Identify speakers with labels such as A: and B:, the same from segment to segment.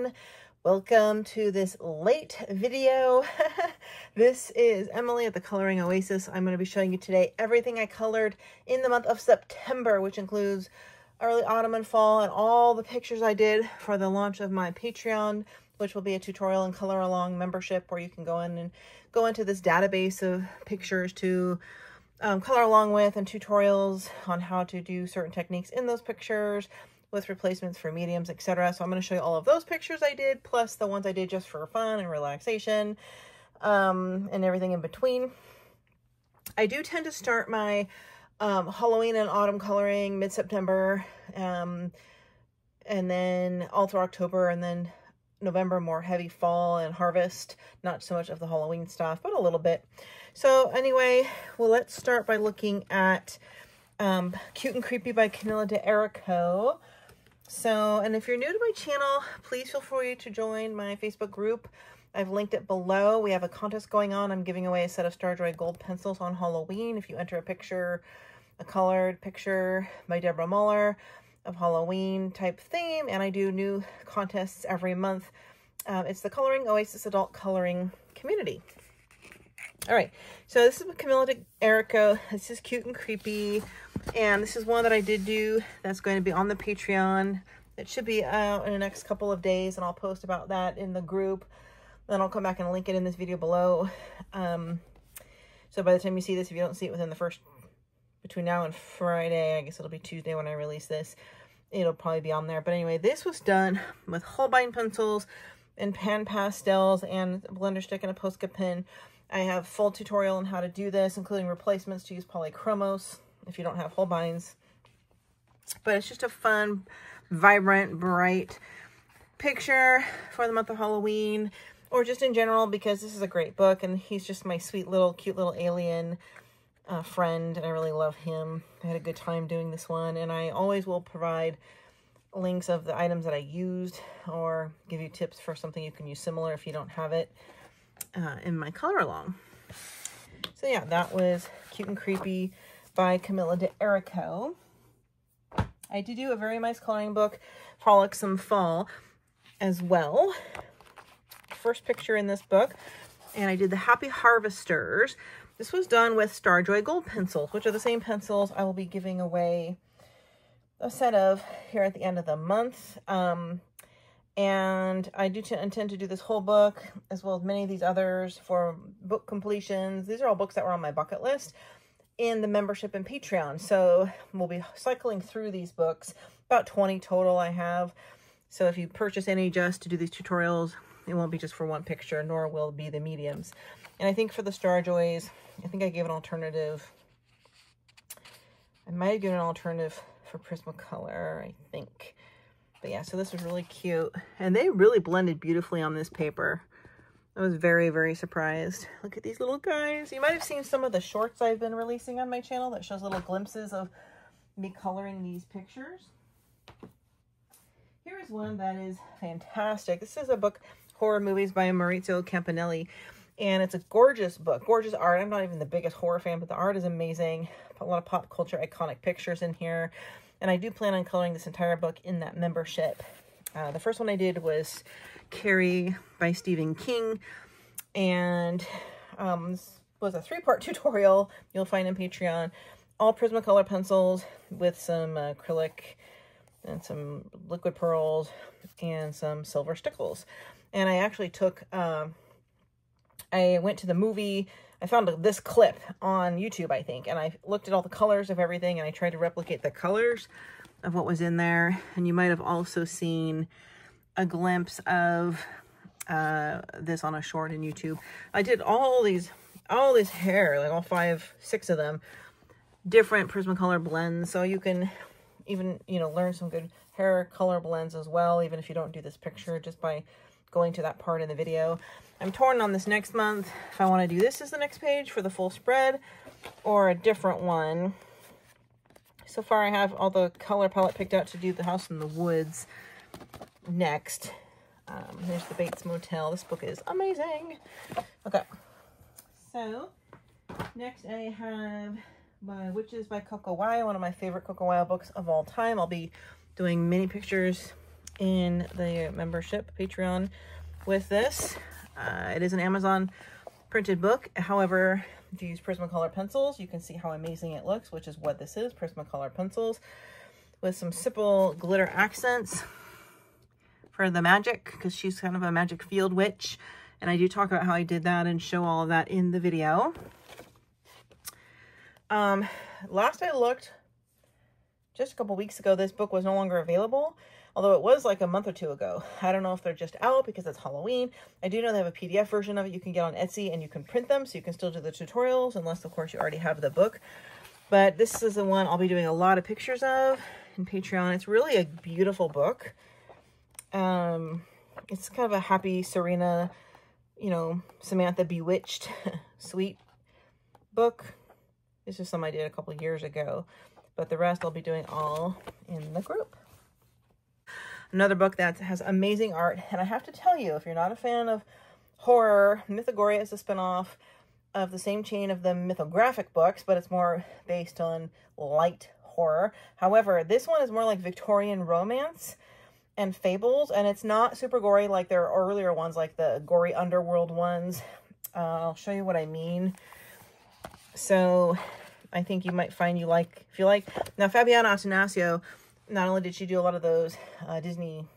A: everyone. Welcome to this late video. This is Emily at the Coloring Oasis. I'm going to be showing you today everything I colored in the month of September, which includes early autumn and fall, and all the pictures I did for the launch of my Patreon, which will be a tutorial and color along membership where you can go in and go into this database of pictures to color along with, and tutorials on how to do certain techniques in those pictures with replacements for mediums, etc. So I'm going to show you all of those pictures I did, plus the ones I did just for fun and relaxation, and everything in between. I do tend to start my Halloween and autumn coloring mid-September, and then all through October, and then November more heavy fall and harvest. Not so much of the Halloween stuff, but a little bit. So anyway, well, let's start by looking at Cute and Creepy by Camilla D'Erico. So, and if you're new to my channel, please feel free to join my Facebook group. I've linked it below. We have a contest going on. I'm giving away a set of Starjoy gold pencils on Halloween. If you enter a picture, a colored picture by Deborah Muller of Halloween type theme, and I do new contests every month. It's the Coloring Oasis Adult Coloring Community. All right, so this is Camilla D'Erico. This is Cute and Creepy, and this is one that I did do that's going to be on the Patreon. It should be out in the next couple of days, and I'll post about that in the group. Then I'll come back and link it in this video below. So by the time you see this, if you don't see it within the between now and Friday, I guess it'll be Tuesday when I release this, it'll probably be on there. But anyway, this was done with Holbein pencils and pan pastels and a blender stick and a Posca pen. I have full tutorial on how to do this, including replacements to use polychromos if you don't have Holbeins. But it's just a fun, vibrant, bright picture for the month of Halloween, or just in general, because this is a great book, and he's just my sweet little, cute little alien friend, and I really love him. I had a good time doing this one, and I always will provide links of the items that I used, or give you tips for something you can use similar if you don't have it in my color along. So yeah, that was Cute and Creepy by Camilla D'Erico. I did do a very nice coloring book, Frolicsome Fall, as well. First picture in this book, and I did the Happy Harvesters. This was done with Starjoy gold pencils, which are the same pencils I will be giving away a set of here at the end of the month. And I do intend to do this whole book, as well as many of these others, for book completions. These are all books that were on my bucket list in the membership and Patreon. So we'll be cycling through these books, about 20 total I have. So if you purchase any just to do these tutorials, it won't be just for one picture, nor will it be the mediums. And I think for the Starjoys, I think I gave an alternative. I might have given an alternative for Prismacolor, I think. But yeah, so this was really cute. And they really blended beautifully on this paper. I was very, very surprised. Look at these little guys. You might have seen some of the shorts I've been releasing on my channel that shows little glimpses of me coloring these pictures. Here is one that is fantastic. This is a book, Horror Movies by Maurizio Campanelli. And it's a gorgeous book, gorgeous art. I'm not even the biggest horror fan, but the art is amazing. A lot of pop culture iconic pictures in here. And I do plan on coloring this entire book in that membership. The first one I did was Carrie by Stephen King. And this was a 3-part tutorial you'll find in Patreon. All Prismacolor pencils with some acrylic and some liquid pearls and some silver stickles. And I actually took... I went to the movie, I found this clip on YouTube, I think, and I looked at all the colors of everything, and I tried to replicate the colors of what was in there. And you might have also seen a glimpse of this on a short in YouTube. I did all this hair, like all 5, 6 of them, different Prismacolor blends, so you can even, you know, learn some good hair color blends as well, even if you don't do this picture, just by going to that part in the video. I'm torn on this next month if I want to do this as the next page for the full spread or a different one. So far I have all the color palette picked out to do the House in the Woods next. There's the Bates Motel. This book is amazing. Okay, so next I have Witches by Coco Wai, one of my favorite Coco Wai books of all time. I'll be doing mini pictures in the membership Patreon with this. It is an Amazon printed book. However, if you use Prismacolor pencils, you can see how amazing it looks, which is what this is, Prismacolor pencils with some simple glitter accents for the magic, because she's kind of a magic field witch. And I do talk about how I did that and show all of that in the video. Last I looked, just a couple weeks ago, this book was no longer available, although it was like a month or two ago. I don't know if they're just out because it's Halloween. I do know they have a PDF version of it you can get on Etsy, and you can print them, so you can still do the tutorials, unless, of course, you already have the book. But this is the one I'll be doing a lot of pictures of in Patreon. It's really a beautiful book. It's kind of a happy, Serena, you know, Samantha Bewitched sweet book. This is something I did a couple years ago, but the rest I'll be doing all in the group. Another book that has amazing art, and I have to tell you, if you're not a fan of horror, Mythogoria is a spinoff of the same chain of the mythographic books, but it's more based on light horror. However, this one is more like Victorian romance and fables, and it's not super gory like their earlier ones, like the gory underworld ones. I'll show you what I mean. So I think you might find if you like. Now, Fabiana Attanasio, not only did she do a lot of those Disney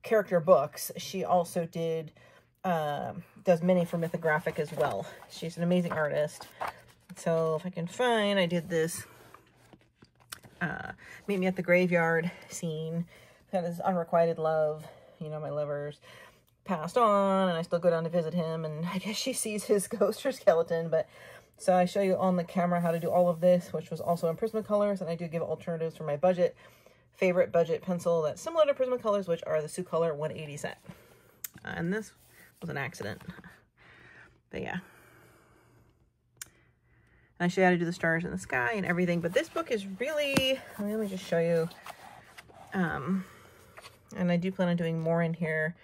A: character books, she also does many for mythographic as well. She's an amazing artist. So if I can find, I did this Meet Me at the Graveyard scene. Kind of this unrequited love. You know, my lover's passed on, and I still go down to visit him, and I guess she sees his ghost or skeleton. But so I show you on the camera how to do all of this, which was also in Prismacolors, and I do give alternatives for my favorite budget pencil that's similar to Prismacolors, which are the Sucolor 180 set. And this was an accident, but yeah. And I show you how to do the stars in the sky and everything. But this book is really, let me just show you. And I do plan on doing more in here.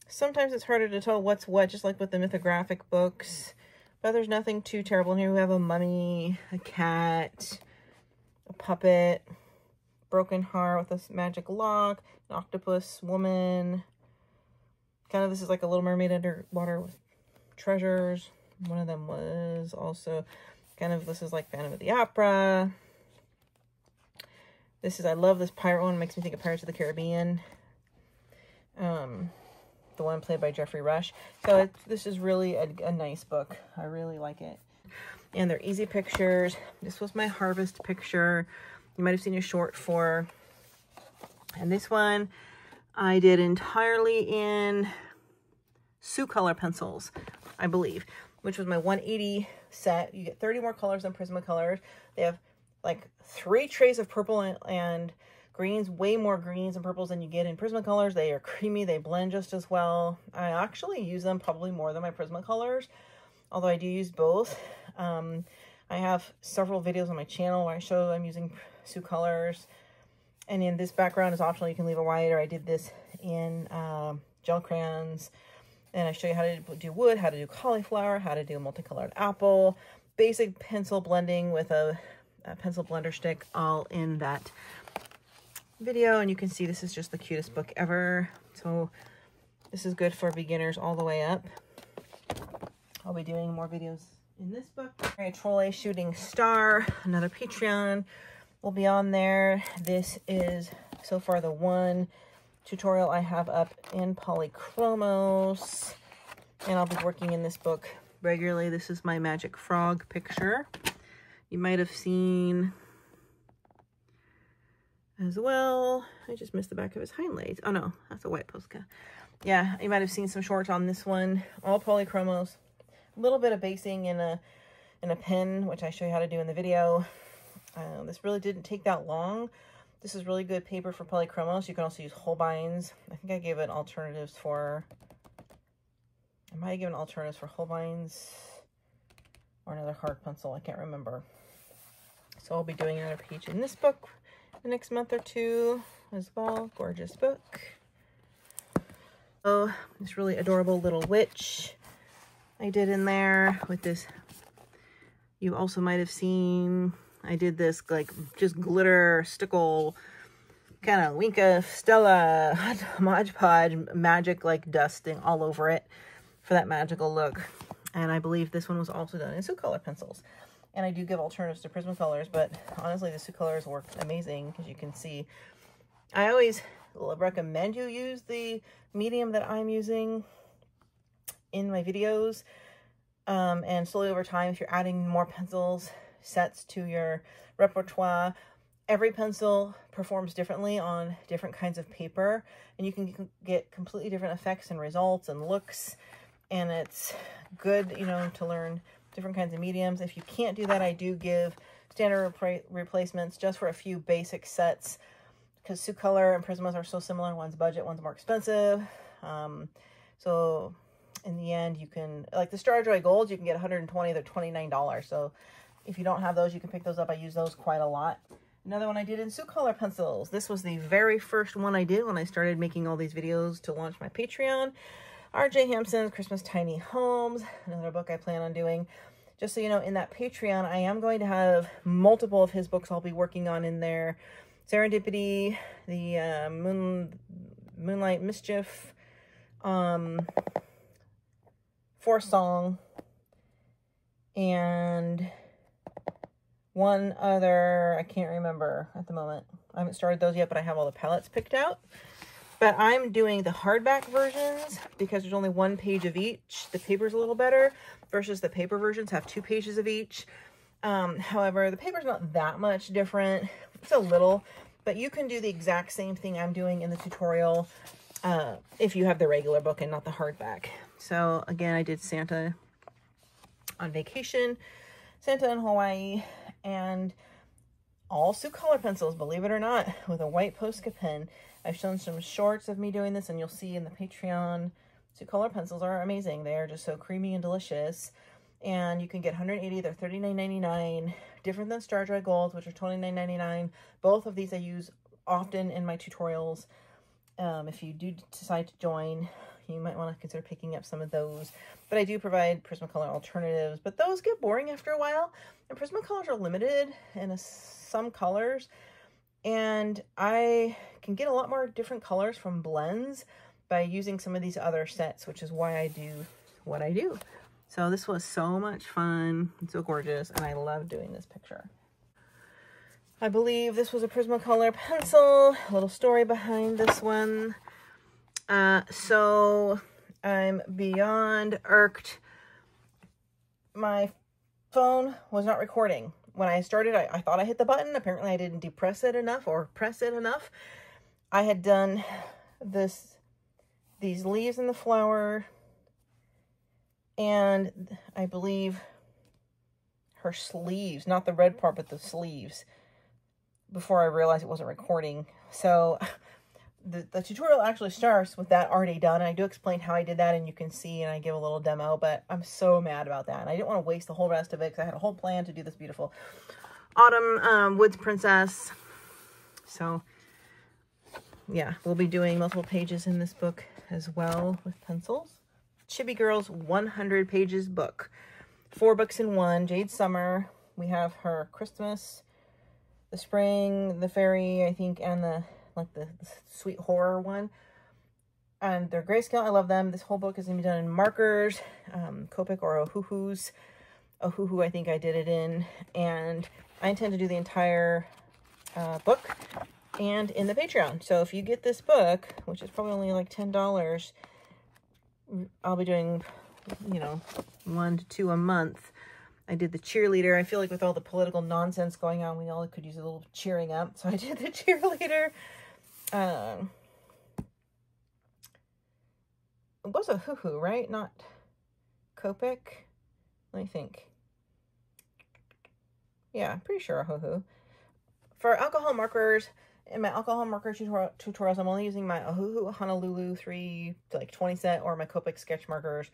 A: Sometimes it's harder to tell what's what, just like with the mythographic books. But there's nothing too terrible in here. We have a mummy, a cat, a puppet, broken heart with a magic lock, an octopus woman. Kind of, this is like a Little Mermaid underwater with treasures. One of them was also kind of, this is like Phantom of the Opera. This is, I love this pirate one. It makes me think of Pirates of the Caribbean. The one played by Jeffrey Rush. So this is really a nice book. I really like it. And they're easy pictures. This was my harvest picture. You might have seen a short for. And this one I did entirely in Sucolor pencils, I believe, which was my 180 set. You get 30 more colors than Prismacolors. They have like 3 trays of purple and greens, way more greens and purples than you get in Prismacolors. They are creamy. They blend just as well. I actually use them probably more than my Prismacolors, although I do use both. I have several videos on my channel where I show I'm using Sucolors. And in this background is optional. You can leave it white, or I did this in gel crayons. And I show you how to do wood, how to do cauliflower, how to do multicolored apple, basic pencil blending with a pencil blender stick, all in that video. And you can see this is just the cutest book ever. So this is good for beginners all the way up. I'll be doing more videos in this book. A Trolley Shooting Star, another Patreon will be on there. This is so far the one tutorial I have up in polychromos, and I'll be working in this book regularly. This is my magic frog picture. You might have seen as well. I just missed the back of his hind legs. Oh no, that's a white Posca. Yeah, you might have seen some shorts on this one. All polychromos. A little bit of basing in a pen, which I show you how to do in the video. This really didn't take that long. This is really good paper for polychromos. You can also use Holbein's. I think I gave it alternatives for, I might have given alternatives for Holbein's or another hard pencil. I can't remember. So I'll be doing another page in this book the next month or two as well. Gorgeous book. Oh, this really adorable little witch I did in there with this. You also might have seen I did this like just glitter, stickle, kind of Winka, Stella, Mod Podge, magic like dusting all over it for that magical look. And I believe this one was also done in Sucolor pencils. And I do give alternatives to Prismacolors, but honestly, the Sucolors work amazing, as you can see. I always recommend you use the medium that I'm using in my videos. And slowly over time, if you're adding more pencils sets to your repertoire, every pencil performs differently on different kinds of paper, and you can get completely different effects and results and looks. And it's good, you know, to learn different kinds of mediums. If you can't do that, I do give standard replacements just for a few basic sets, because Sucolor and Prismas are so similar. One's budget, one's more expensive. So in the end, you can, like the Star Joy Golds, you can get 120, they're $29. So if you don't have those, you can pick those up. I use those quite a lot. Another one I did in Sucolor pencils. This was the very first one I did when I started making all these videos to launch my Patreon. R.J. Hampson's Christmas Tiny Homes, another book I plan on doing. Just so you know, in that Patreon, I am going to have multiple of his books I'll be working on in there. Serendipity, the Moonlight Mischief, Forest Song, and one other, I can't remember at the moment. I haven't started those yet, but I have all the palettes picked out. But I'm doing the hardback versions because there's only one page of each. The paper's a little better versus the paper versions have 2 pages of each. However, the paper's not that much different. It's a little, but you can do the exact same thing I'm doing in the tutorial if you have the regular book and not the hardback. So again, I did Santa on Vacation, Santa in Hawaii, and all Sucolor pencils, believe it or not, with a white Posca pen. I've shown some shorts of me doing this, and you'll see in the Patreon. Sucolor pencils are amazing. They are just so creamy and delicious. And you can get 180, they're $39.99, different than Star Joy Golds, which are $29.99. Both of these I use often in my tutorials. If you do decide to join, you might want to consider picking up some of those. But I do provide Prismacolor alternatives, but those get boring after a while. And Prismacolors are limited in some colors. And I can get a lot more different colors from blends by using some of these other sets, which is why I do what I do. So this was so much fun and so gorgeous, and I love doing this picture. I believe this was a Prismacolor pencil. A little story behind this one. So I'm beyond irked. My phone was not recording. When I started, I thought I hit the button. Apparently I didn't depress it enough or press it enough. I had done these leaves in the flower, and I believe her sleeves, not the red part, but the sleeves, before I realized it wasn't recording. So the tutorial actually starts with that already done. And I do explain how I did that, and you can see, and I give a little demo, but I'm so mad about that. And I didn't want to waste the whole rest of it because I had a whole plan to do this beautiful Autumn Woods Princess. So yeah, we'll be doing multiple pages in this book as well with pencils. Chibi Girls 100 Pages book. 4 books in one. Jade Summer. We have her Christmas, the Spring, the Fairy, I think, and the sweet horror one. And they're grayscale. I love them. This whole book is going to be done in markers, Copic or Ohuhus. Ohuhu, I think I did it in. And I intend to do the entire book and in the Patreon. So if you get this book, which is probably only like $10, I'll be doing, you know, 1 to 2 a month. I did the cheerleader. I feel like with all the political nonsense going on, we all could use a little cheering up. So I did the cheerleader. It was a hoo-hoo, right? Not Copic. Let me think. Yeah, I'm pretty sure a hoo-hoo. For alcohol markers, in my alcohol marker tutorials, I'm only using my Ohuhu Honolulu 320 set or my Copic sketch markers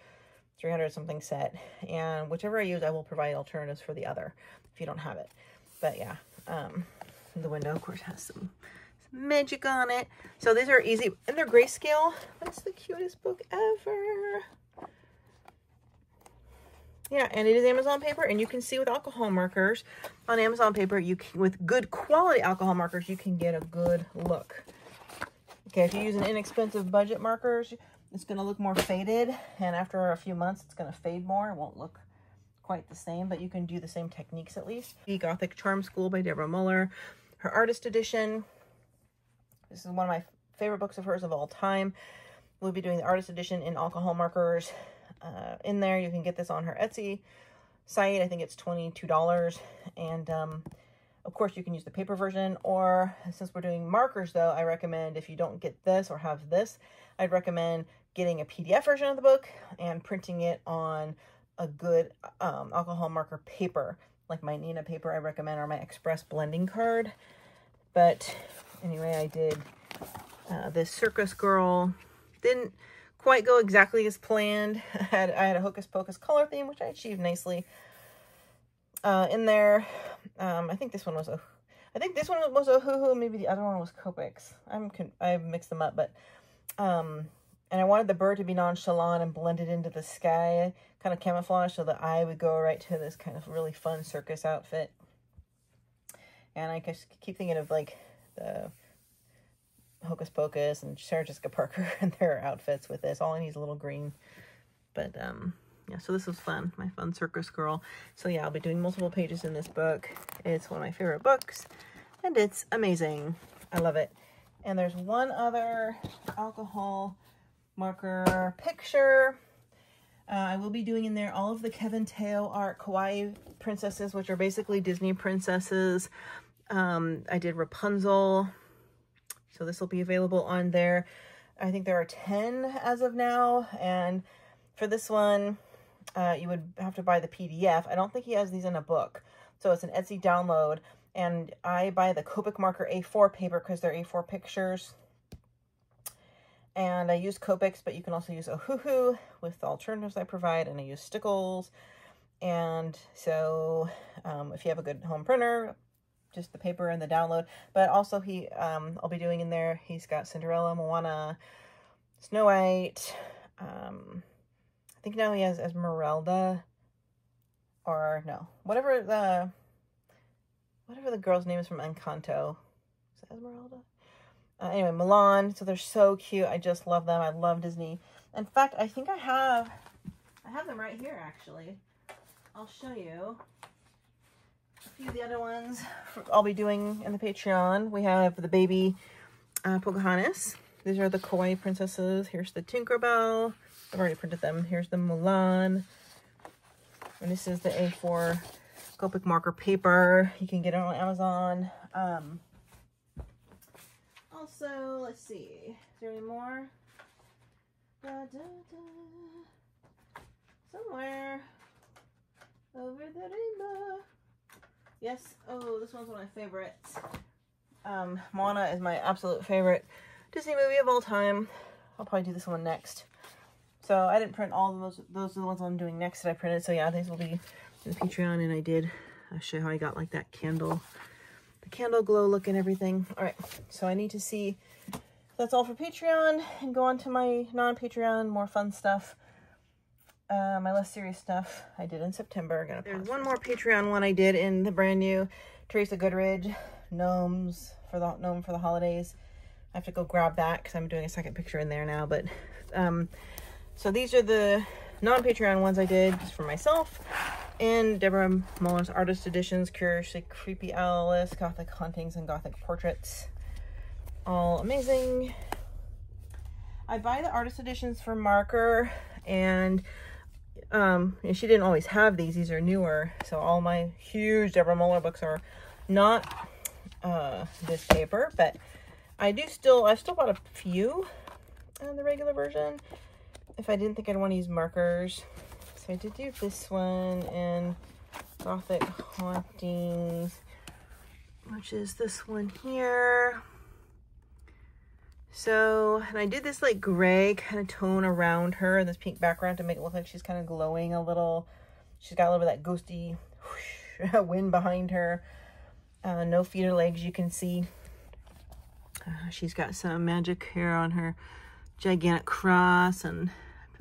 A: 300 something set. And whichever I use, I will provide alternatives for the other if you don't have it. But yeah, the window, of course, has some magic on it. So these are easy, and they're grayscale. That's the cutest book ever. Yeah, and it is Amazon paper, and you can see with alcohol markers on Amazon paper, you can, with good quality alcohol markers, you can get a good look. Okay, if you use an inexpensive budget markers, it's going to look more faded, and after a few months, it's going to fade more. It won't look quite the same, but you can do the same techniques at least. The Gothic Charm School by Deborah Muller, her artist edition. This is one of my favorite books of hers of all time. We'll be doing the artist edition in alcohol markers. In there, you can get this on her Etsy site. I think it's $22. And of course, you can use the paper version, or since we're doing markers though, I recommend if you don't get this or have this, I'd recommend getting a PDF version of the book and printing it on a good alcohol marker paper, like my Nina paper I recommend, or my Express blending card. But anyway, I did this Circus Girl. Didn't quite go exactly as planned. I had a Hocus Pocus color theme, which I achieved nicely in there. I think this one was Ohuhu. Maybe the other one was Copics. I mixed them up, but and I wanted the bird to be nonchalant and blended into the sky, kind of camouflage, so the eye would go right to this kind of really fun circus outfit. And I just keep thinking of like the Hocus Pocus and Sarah Jessica Parker and their outfits with this. All I need is a little green. But yeah, so this was fun. My fun Circus Girl. So yeah, I'll be doing multiple pages in this book. It's one of my favorite books, and it's amazing. I love it. And there's one other alcohol marker picture. I will be doing in there all of the Kevin Teo art kawaii princesses, which are basically Disney princesses. I did Rapunzel. So this will be available on there. I think there are 10 as of now. And for this one, you would have to buy the PDF. I don't think he has these in a book. So it's an Etsy download. And I buy the Copic marker A4 paper because they're A4 pictures. And I use Copics, but you can also use Ohuhu with the alternatives I provide. And I use Stickles. And so if you have a good home printer, just the paper and the download. But also I'll be doing in there, he's got Cinderella, Moana, Snow White. I think now he has Esmeralda, or no, whatever the girl's name is from Encanto. Is it Esmeralda? Anyway, Milan. So they're so cute. I just love them. I love Disney. In fact, I think I have them right here actually. I'll show you a few of the other ones I'll be doing in the Patreon. We have the baby Pocahontas. These are the kawaii princesses. Here's the Tinkerbell. I've already printed them. Here's the Mulan. And this is the A4 Copic marker paper. You can get it on Amazon. Also, let's see. Is there any more? Somewhere over the rainbow. Yes. Oh, this one's one of my favorites. Moana is my absolute favorite Disney movie of all time. I'll probably do this one next. So I didn't print all of those. Those are the ones I'm doing next that I printed. So yeah, these will be in the Patreon, and I did show you how I got like that candle, the candle glow look and everything. All right, so I need to see if that's all for Patreon and go on to my non-Patreon, more fun stuff. My less serious stuff I did in September. There's one more Patreon one I did in the brand new Teresa Goodridge gnomes for the gnome for the holidays. I have to go grab that because I'm doing a second picture in there now. But so these are the non-Patreon ones I did just for myself. And Deborah Muller's artist editions, Curiously Creepy Alice, Gothic Hauntings, and Gothic Portraits. All amazing. I buy the artist editions for marker, and she didn't always have these. These are newer. So all my huge Deborah Muller books are not this paper, but I still bought a few in the regular version if I didn't think I'd want to use markers. So I did do this one in Gothic Hauntings, which is this one here. So, and I did this like gray kind of tone around her and this pink background to make it look like she's kind of glowing a little. She's got a little bit of that ghosty whoosh, wind behind her. No feet or legs, you can see. She's got some magic hair on her gigantic cross and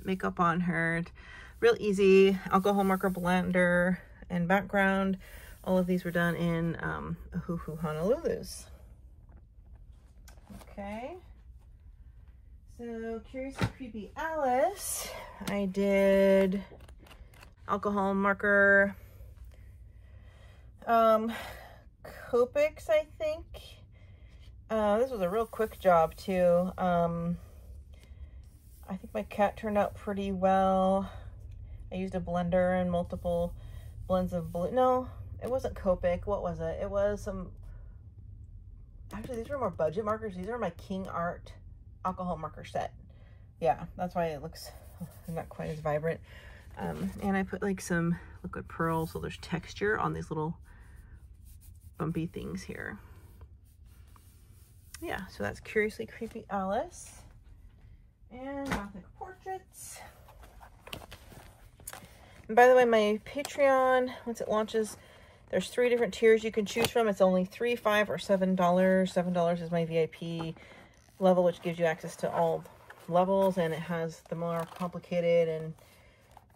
A: makeup on her real easy. Alcohol marker blender and background. All of these were done in Ohuhu Honolulu's. Okay. So Curious and Creepy Alice, I did alcohol marker Copics, I think. This was a real quick job too. I think my cat turned out pretty well. I used a blender and multiple blends of blue. No, it wasn't Copic. What was it? It was some, actually these were more budget markers. These are my King Art alcohol marker set. Yeah, that's why it looks not quite as vibrant. And I put like some liquid pearl, so there's texture on these little bumpy things here. Yeah, so that's Curiously Creepy Alice. And Gothic Portraits. And by the way, my Patreon, once it launches, there's 3 different tiers you can choose from. It's only $3, $5, or $7. $7 is my VIP level, which gives you access to all levels, and it has the more complicated and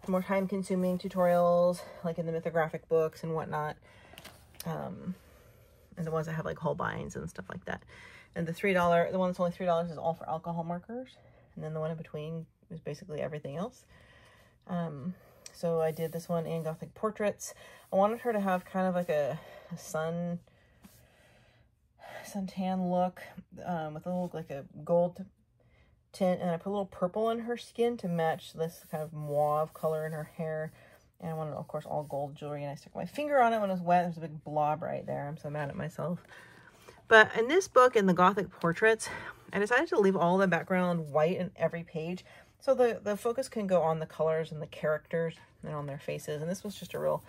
A: more time-consuming tutorials, like in the mythographic books and whatnot, and the ones that have like whole binds and stuff like that. And the $3, the one that's only $3 is all for alcohol markers, and then the one in between is basically everything else. So I did this one in Gothic Portraits. I wanted her to have kind of like a suntan look, with a little like a gold tint, and I put a little purple in her skin to match this kind of mauve color in her hair. And I wanted, of course, all gold jewelry, and I stuck my finger on it when it was wet. There's a big blob right there. I'm so mad at myself. But in this book, in the Gothic Portraits, I decided to leave all the background white in every page, so the focus can go on the colors and the characters and on their faces. And this was just a real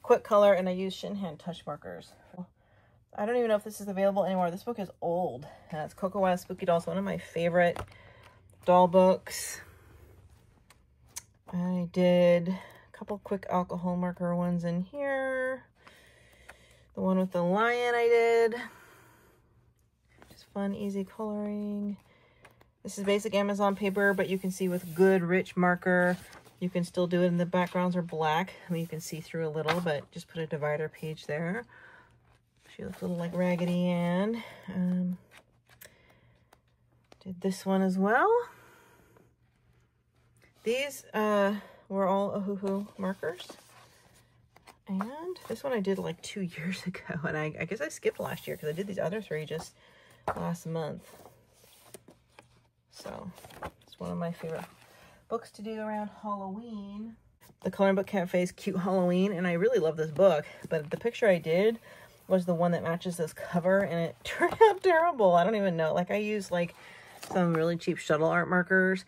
A: quick color, and I used Shinhan touch markers. I don't even know if this is available anymore. This book is old. It's Coco West Spooky Dolls, one of my favorite doll books. I did a couple quick alcohol marker ones in here. The one with the lion I did. Just fun, easy coloring. This is basic Amazon paper, but you can see with good, rich marker, you can still do it, and the backgrounds are black. I mean, you can see through a little, but just put a divider page there. She looks a little like Raggedy Ann. Did this one as well. These were all Ohuhu markers. And this one I did like 2 years ago, and I guess I skipped last year because I did these other 3 just last month. So it's one of my favorite books to do around Halloween. The Coloring Book Cafe's Cute Halloween, and I really love this book, but the picture I did was the one that matches this cover, and it turned out terrible. I don't even know. Like, I used like some really cheap shuttle art markers,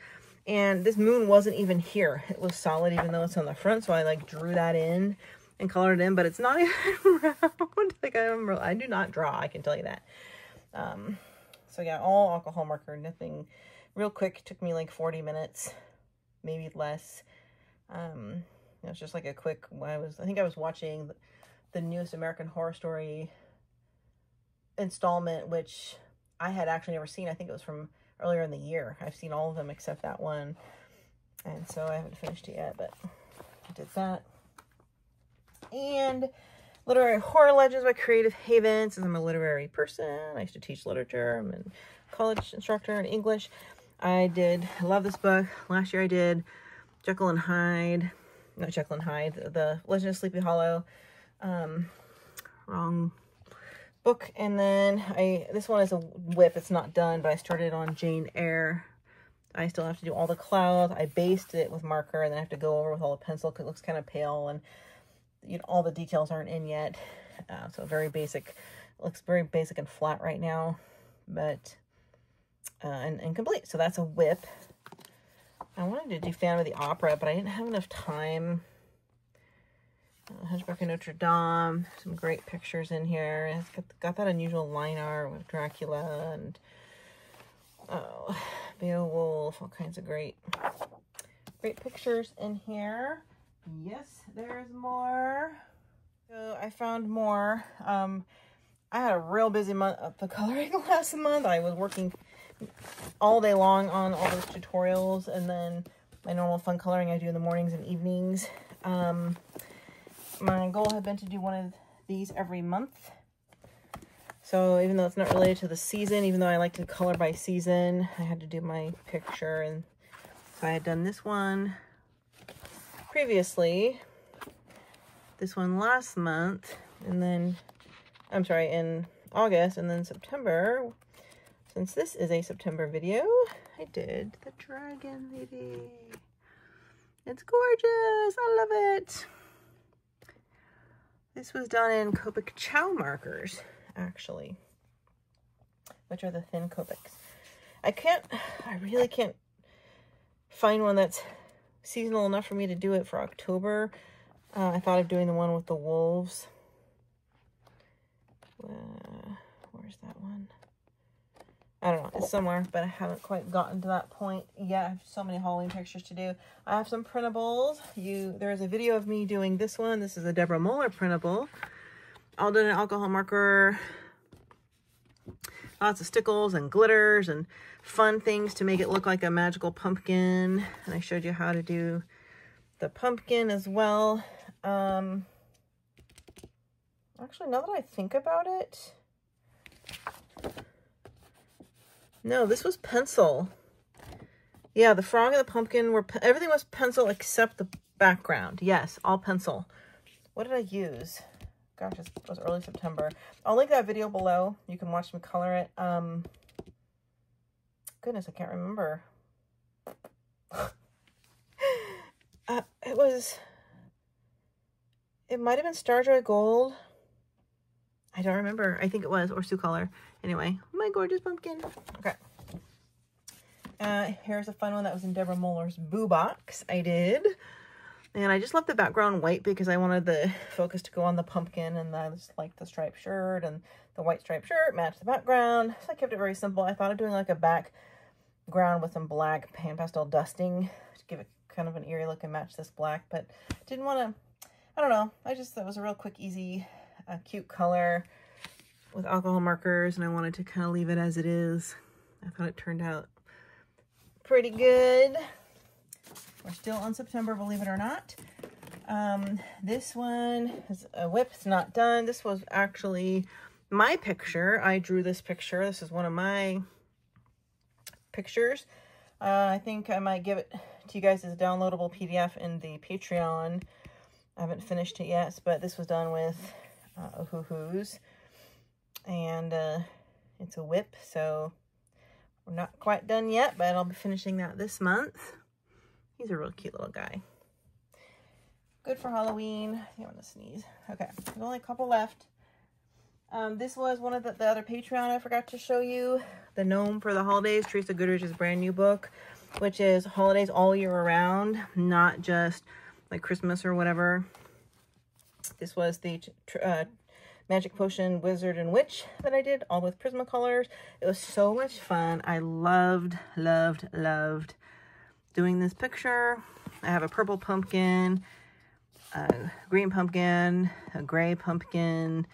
A: and this moon wasn't even here. It was solid even though it's on the front, so I like drew that in and colored it in, but it's not even round. Like, I do not draw, I can tell you that. So yeah, all alcohol marker, nothing real quick. Took me like 40 minutes, maybe less. It was just like a quick, I think I was watching the newest American Horror Story installment, which I had actually never seen. I think it was from earlier in the year. I've seen all of them except that one, and so I haven't finished it yet, but I did that. And Literary Horror Legends by Creative Haven, since I'm a literary person. I used to teach literature. I'm a college instructor in English. I love this book. Last year I did Jekyll and Hyde. Not Jekyll and Hyde. The Legend of Sleepy Hollow. Wrong book. And then this one is a whip. It's not done, but I started on Jane Eyre. I still have to do all the clouds. I based it with marker, and then I have to go over with all the pencil because it looks kind of pale, and all the details aren't in yet. So very basic. It looks very basic and flat right now, but and complete. So that's a whip. I wanted to do Phantom of the Opera, but I didn't have enough time. Hunchback of Notre Dame. Some great pictures in here. It's got that unusual line art with Dracula and Beowulf. All kinds of great pictures in here. Yes, there's more. So I found more. I had a real busy month of the coloring last month. I was working all day long on all those tutorials, and then my normal fun coloring I do in the mornings and evenings. My goal had been to do one of these every month. So even though it's not related to the season, even though I like to color by season, I had to do my picture. And so I had done this one previously, this one last month, and then, I'm sorry, in August, and then September. Since this is a September video, I did the dragon lady. It's gorgeous. I love it. This was done in Copic Chow markers, actually, which are the thin Copics. I really can't find one that's seasonal enough for me to do it for October. I thought of doing the one with the wolves. Where's that one? I don't know, it's somewhere, but I haven't quite gotten to that point yet. I have so many Halloween pictures to do. I have some printables. There's a video of me doing this one. This is a Deborah Muller printable. All done in alcohol marker. Lots of stickles and glitters and fun things to make it look like a magical pumpkin. And I showed you how to do the pumpkin as well. Actually, now that I think about it, no, this was pencil. Yeah, the frog and the pumpkin were, everything was pencil except the background. Yes, all pencil. What did I use? Gosh, it was early September. I'll link that video below. You can watch me color it. Goodness, I can't remember. It might have been Starjoy Gold. I don't remember. I think it was, or Sioux Color. Anyway, my gorgeous pumpkin. Okay. Here's a fun one that was in Deborah Muller's Boo Box. I did. And I just left the background white because I wanted the focus to go on the pumpkin, and I just liked the striped shirt, and the white striped shirt matched the background. So I kept it very simple. I thought of doing like a background with some black pan pastel dusting to give it kind of an eerie look and match this black, but didn't want to, I don't know. I just thought it was a real quick, easy, cute color with alcohol markers, and I wanted to kind of leave it as it is. I thought it turned out pretty good. We're still on September, believe it or not. This one is a whip. It's not done. This was actually my picture. I drew this picture. This is one of my pictures. I think I might give it to you guys as a downloadable PDF in the Patreon. I haven't finished it yet, but this was done with Ohuhus. And it's a whip, so we're not quite done yet, but I'll be finishing that this month. He's a real cute little guy. Good for Halloween. I want to sneeze. Okay, there's only a couple left. This was one of the other Patreon I forgot to show you. The Gnome for the Holidays, Teresa Goodrich's brand new book, which is holidays all year around, not just like Christmas or whatever. This was the Magic Potion Wizard and Witch that I did, all with Prismacolors. It was so much fun. I loved doing this picture. I have a purple pumpkin, a green pumpkin, a gray pumpkin,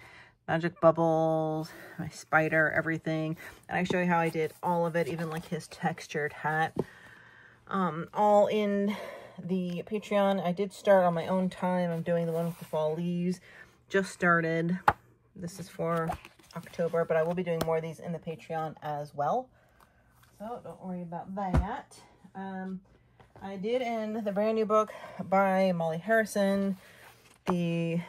A: magic bubbles, my spider, everything. And I show you how I did all of it, even like his textured hat. All in the Patreon. I did start on my own time. I'm doing the one with the fall leaves. Just started. This is for October, but I will be doing more of these in the Patreon as well. So don't worry about that. I did in the brand new book by Molly Harrison, the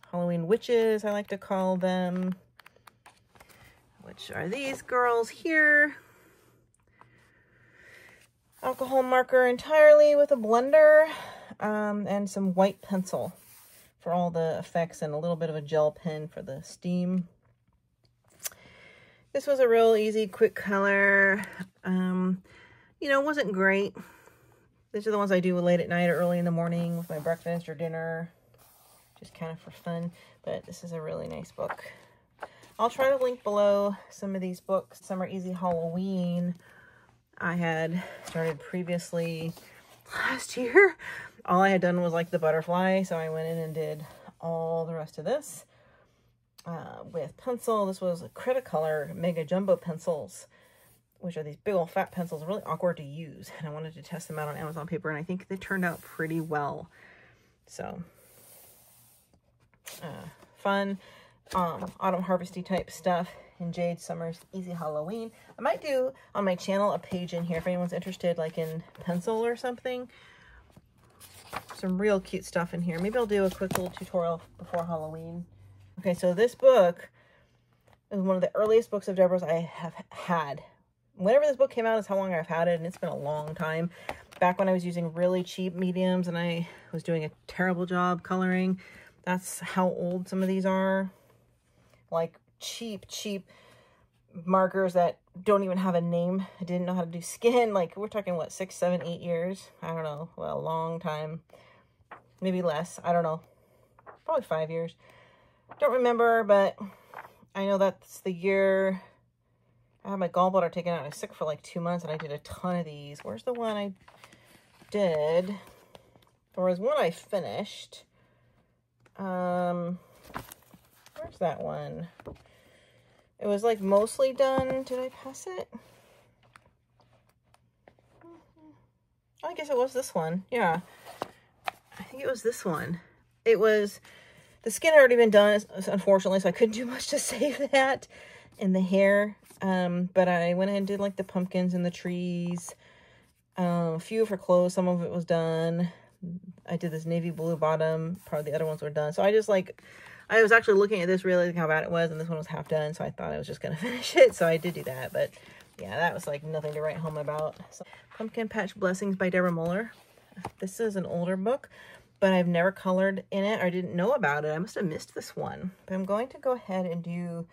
A: Halloween Witches, I like to call them, which are these girls here. Alcohol marker entirely with a blender, and some white pencil for all the effects, and a little bit of a gel pen for the steam. This was a real easy, quick color. You know, it wasn't great. These are the ones I do late at night or early in the morning with my breakfast or dinner, just kind of for fun. But this is a really nice book. I'll try to link below some of these books. Some are Easy Halloween. I had started previously last year. All I had done was like the butterfly, so I went in and did all the rest of this with pencil. This was Cretacolor Mega Jumbo pencils which are these big old fat pencils, really awkward to use. And I wanted to test them out on Amazon paper, and I think they turned out pretty well. So, fun autumn harvesty type stuff in Jade Summer's Easy Halloween. I might do on my channel a page in here if anyone's interested, like in pencil or something. Some real cute stuff in here. Maybe I'll do a quick little tutorial before Halloween. Okay, so this book is one of the earliest books of Deborah's I have had. Whenever this book came out is how long I've had it, and it's been a long time. Back when I was using really cheap mediums and I was doing a terrible job coloring. That's how old some of these are. Like cheap markers that don't even have a name. I didn't know how to do skin. Like, we're talking, what, 6, 7, 8 years? I don't know. Well, a long time. Maybe less. I don't know. Probably 5 years. Don't remember, but I know that's the year I had my gallbladder taken out. I was sick for like 2 months, and I did a ton of these. Where's the one I did? There was one I finished. Where's that one? It was like mostly done. Did I pass it? I guess it was this one. Yeah. I think it was this one. It was, the skin had already been done, unfortunately, so I couldn't do much to save that. And the hair. But I went ahead and did like the pumpkins and the trees. A few of her clothes. Some of it was done. I did this navy blue bottom. Part of the other ones were done. So I just like, I was actually looking at this, realizing how bad it was, and this one was half done, so I thought I was just going to finish it, so I did do that, but yeah, that was like nothing to write home about. So, Pumpkin Patch Blessings by Deborah Muller. This is an older book, but I've never colored in it, or didn't know about it. I must have missed this one, but I'm going to go ahead and do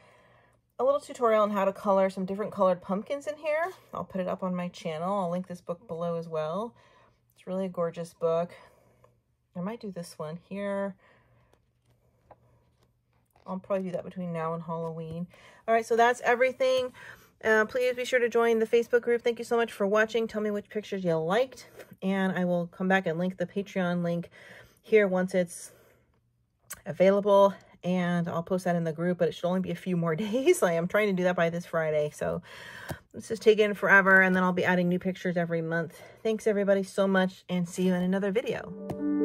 A: a little tutorial on how to color some different colored pumpkins in here. I'll put it up on my channel. I'll link this book below as well. It's really a gorgeous book. I might do this one here. I'll probably do that between now and Halloween. All right, so that's everything. Please be sure to join the Facebook group. Thank you so much for watching. Tell me which pictures you liked, and I will come back and link the Patreon link here once it's available, and I'll post that in the group, but it should only be a few more days. I am trying to do that by this Friday, so this is taking forever, and then I'll be adding new pictures every month. Thanks, everybody, so much, and see you in another video.